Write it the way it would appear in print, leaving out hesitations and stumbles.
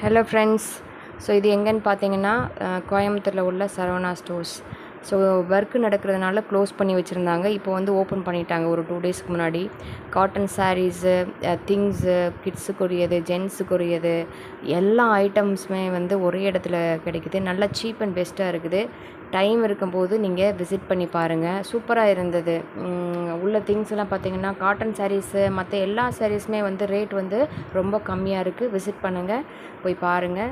Hello friends. So இது எங்கேன்னு பார்த்தீங்கன்னா கோயம்புத்தூரில் உள்ள சரவணா ஸ்டோர்ஸ். ஸோ ஒர்க்கு நடக்கிறதுனால க்ளோஸ் பண்ணி வச்சுருந்தாங்க. இப்போ வந்து ஓப்பன் பண்ணிட்டாங்க ஒரு 2 டேஸ்க்கு முன்னாடி. காட்டன் சாரீஸு, திங்ஸு, கிட்ஸுக்குரியது, ஜென்ஸுக்குரியது எல்லா ஐட்டம்ஸுமே வந்து ஒரே இடத்துல கிடைக்குது. நல்லா சீப் அண்ட் பெஸ்ட்டாக இருக்குது. டைம் இருக்கும்போது நீங்கள் விசிட் பண்ணி பாருங்கள். சூப்பராக இருந்தது. உள்ள திங்ஸ் எல்லாம் பார்த்தீங்கன்னா காட்டன் சாரீஸு மற்ற எல்லா சாரீஸுமே வந்து ரேட் வந்து ரொம்ப கம்மியாக இருக்குது. விசிட் பண்ணுங்கள், போய் பாருங்கள்.